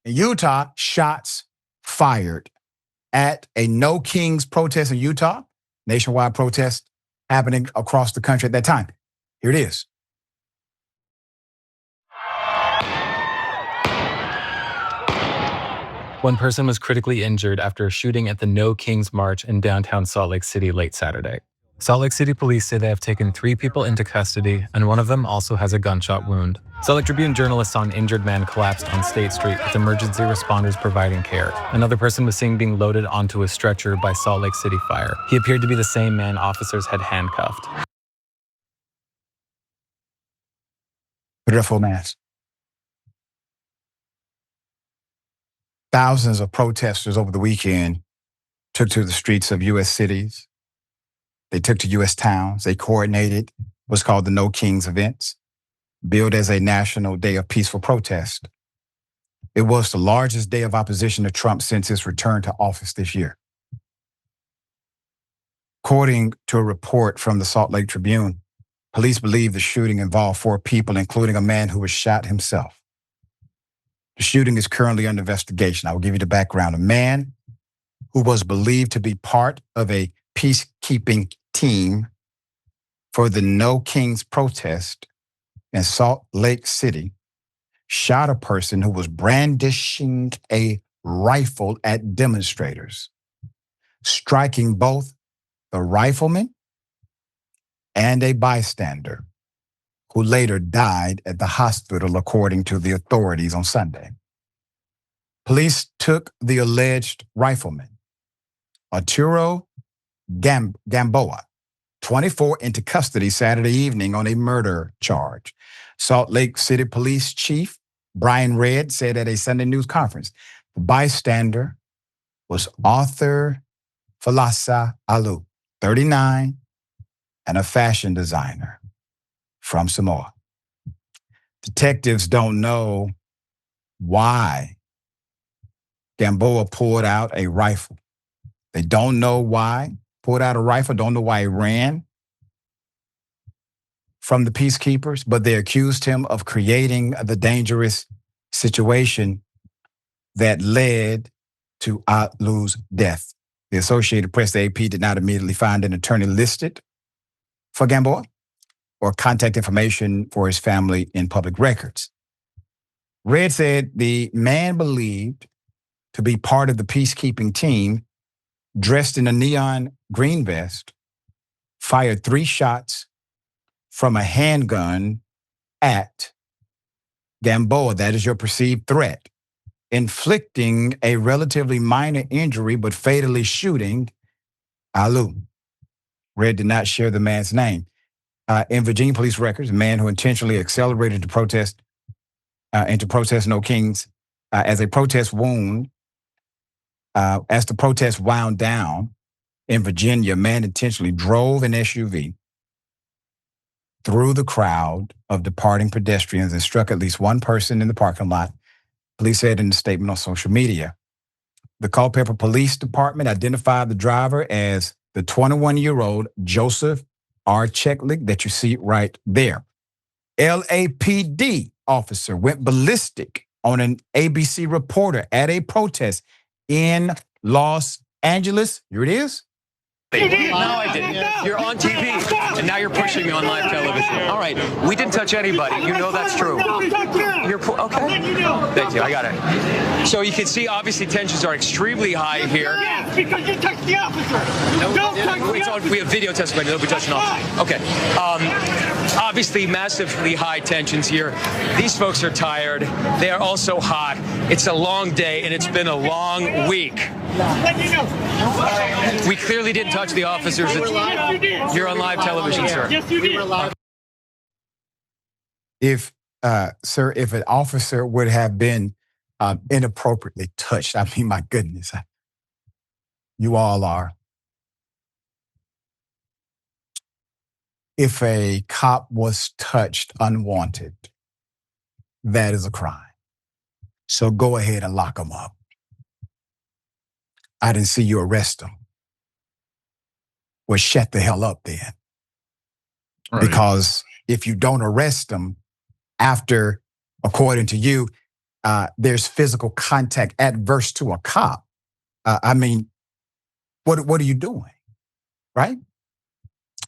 In Utah, shots fired at a No Kings protest in Utah, nationwide protest happening across the country at that time. Here it is. One person was critically injured after a shooting at the No Kings March in downtown Salt Lake City late Saturday. Salt Lake City police say they have taken 3 people into custody, and one of them also has a gunshot wound. Salt Lake Tribune journalists saw an injured man collapsed on State Street with emergency responders providing care. Another person was seen being loaded onto a stretcher by Salt Lake City Fire. He appeared to be the same man officers had handcuffed. Put it up full mask. Thousands of protesters over the weekend took to the streets of U.S. cities. They took to U.S. towns. They coordinated what's called the No Kings events, billed as a national day of peaceful protest. It was the largest day of opposition to Trump since his return to office this year. According to a report from the Salt Lake Tribune, police believe the shooting involved 4 people, including a man who was shot himself. The shooting is currently under investigation. I will give you the background. A man who was believed to be part of a peacekeeping team for the No Kings protest in Salt Lake City shot a person who was brandishing a rifle at demonstrators, striking both the rifleman and a bystander, who later died at the hospital, according to the authorities on Sunday. Police took the alleged rifleman, Arturo Gamboa, 24, into custody Saturday evening on a murder charge. Salt Lake City Police Chief Brian Redd said at a Sunday news conference, the bystander was Arthur Falasa Alu, 39, and a fashion designer from Samoa. Detectives don't know why Gamboa pulled out a rifle. They don't know why pulled out a rifle, don't know why he ran from the peacekeepers, but they accused him of creating the dangerous situation that led to Alu's death. The Associated Press, the AP, did not immediately find an attorney listed for Gamboa or contact information for his family in public records. Red said the man believed to be part of the peacekeeping team, dressed in a neon green vest, fired 3 shots from a handgun at Gamboa. That is your perceived threat, inflicting a relatively minor injury but fatally shooting Alu. Red did not share the man's name. In Virginia police records, a man who intentionally accelerated the protest into protest No Kings as a protest wound. As the protest wound down in Virginia, a man intentionally drove an SUV through the crowd of departing pedestrians and struck at least 1 person in the parking lot, police said in a statement on social media. The Culpeper Police Department identified the driver as the 21-year-old Joseph R. Cheklik that you see right there. LAPD officer went ballistic on an ABC reporter at a protest in Los Angeles. Here it is. No, I didn't. You're on TV, and now you're pushing me on live television. All right, we didn't touch anybody. You know that's true. You're okay. Thank you. I got it. So you can see, obviously, tensions are extremely high here. Yes, because you touched the officer. Don't touch the officer. We have video testimony. Nobody touched an officer. Okay. Obviously, massively high tensions here. These folks are tired. They are also hot. It's a long day, and it's been a long week. We clearly didn't touch the officers. You're on live television, sir. Yes, you did. If an officer would have been inappropriately touched, I mean, my goodness, you all are. If a cop was touched unwanted, that is a crime. So go ahead and lock them up. I didn't see you arrest them. Well, shut the hell up then. Right. Because if you don't arrest them after, according to you, there's physical contact adverse to a cop. I mean, what are you doing, right?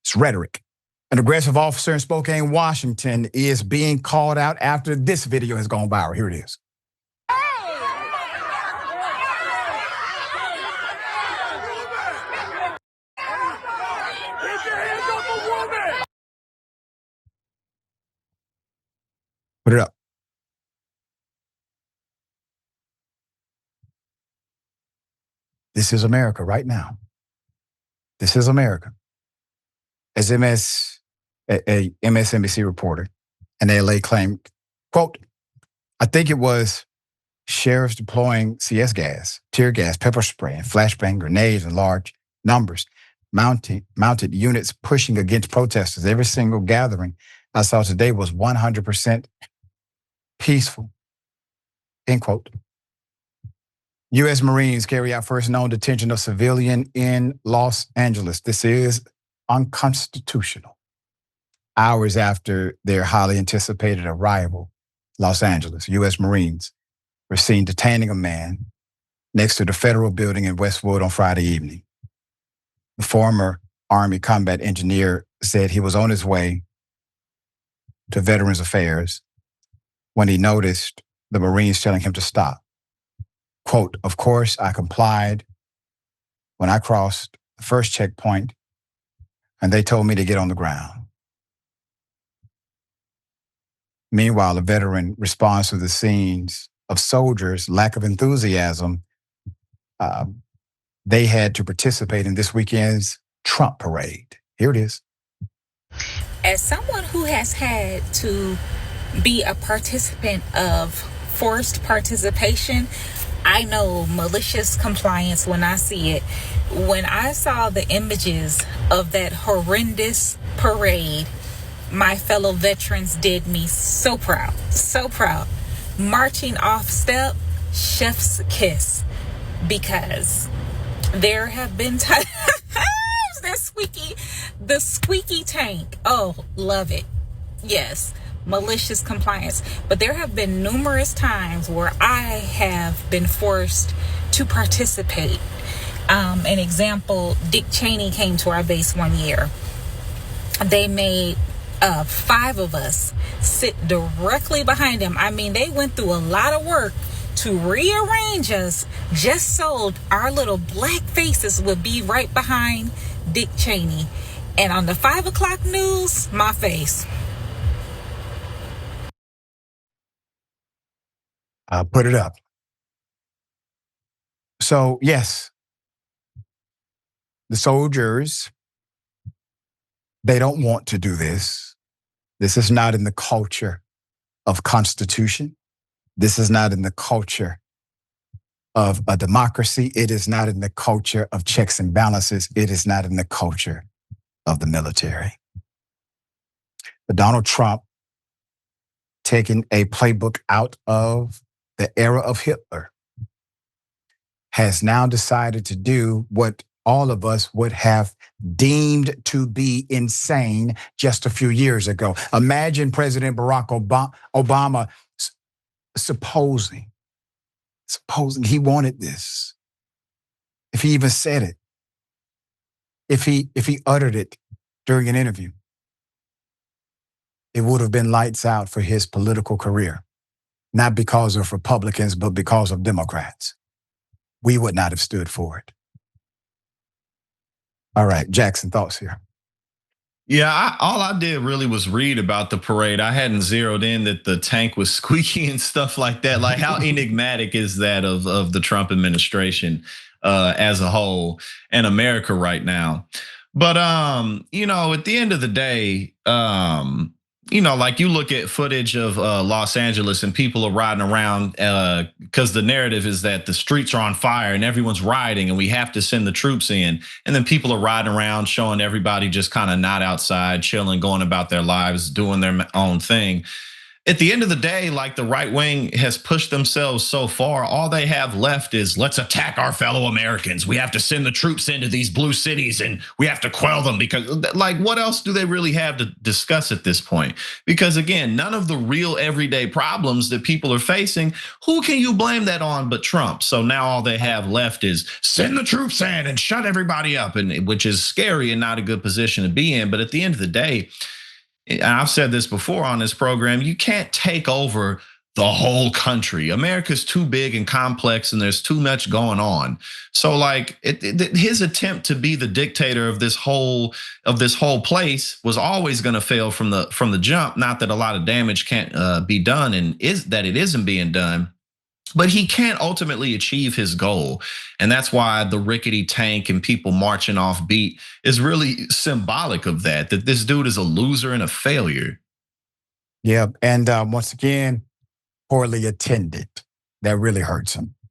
It's rhetoric. An aggressive officer in Spokane, Washington is being called out after this video has gone viral. Here it is. Put it up. This is America right now. This is America. As a MSNBC reporter in LA claimed, quote, I think it was sheriffs deploying CS gas, tear gas, pepper spray, and flashbang grenades in large numbers, mounted units pushing against protesters. Every single gathering I saw today was 100% peaceful, end quote. U.S. Marines carry out first known detention of civilian in Los Angeles. This is unconstitutional. Hours after their highly anticipated arrival, Los Angeles, U.S. Marines were seen detaining a man next to the federal building in Westwood on Friday evening. The former Army combat engineer said he was on his way to Veterans Affairs when he noticed the Marines telling him to stop. Quote, of course, I complied when I crossed the first checkpoint and they told me to get on the ground. Meanwhile, a veteran responds to the scenes of soldiers' lack of enthusiasm. They had to participate in this weekend's Trump parade. Here it is. As someone who has had to be a participant of forced participation, I know malicious compliance when I see it. When I saw the images of that horrendous parade, my fellow veterans did me so proud, so proud. Marching off step, chef's kiss, because there have been times, the squeaky tank. Oh, love it. Yes. Malicious compliance. But there have been numerous times where I have been forced to participate. An example, Dick Cheney came to our base one year. They made 5 of us sit directly behind him. I mean, they went through a lot of work to rearrange us just so our little black faces would be right behind Dick Cheney. And on the 5 o'clock news, my face. Put it up. So, yes, the soldiers, they don't want to do this. This is not in the culture of Constitution. This is not in the culture of a democracy. It is not in the culture of checks and balances. It is not in the culture of the military. But Donald Trump, taking a playbook out of the era of Hitler, has now decided to do what all of us would have deemed to be insane just a few years ago. Imagine President Barack Obama supposing he wanted this. If he even said it, if he uttered it during an interview, it would have been lights out for his political career. Not because of Republicans, but because of Democrats. We would not have stood for it. All right, Jackson, thoughts here. Yeah, all I did really was read about the parade. I hadn't zeroed in that the tank was squeaky and stuff like that. Like, how enigmatic is that of the Trump administration as a whole and America right now? But at the end of the day, like you look at footage of Los Angeles and people are riding around because the narrative is that the streets are on fire and everyone's rioting and we have to send the troops in. And then people are riding around showing everybody just kind of not outside, chilling, going about their lives, doing their own thing. At the end of the day, like the right wing has pushed themselves so far, all they have left is let's attack our fellow Americans. We have to send the troops into these blue cities and we have to quell them because, like, what else do they really have to discuss at this point? Because again, none of the real everyday problems that people are facing, who can you blame that on but Trump? So now all they have left is send the troops in and shut everybody up, and which is scary and not a good position to be in. But at the end of the day, and I've said this before on this program, you can't take over the whole country. America's too big and complex and there's too much going on. So like his attempt to be the dictator of this whole place was always going to fail from the jump. Not that a lot of damage can't be done and is that it isn't being done. But he can't ultimately achieve his goal. And that's why the rickety tank and people marching off beat is really symbolic of that this dude is a loser and a failure. Yeah, and once again, poorly attended. That really hurts him.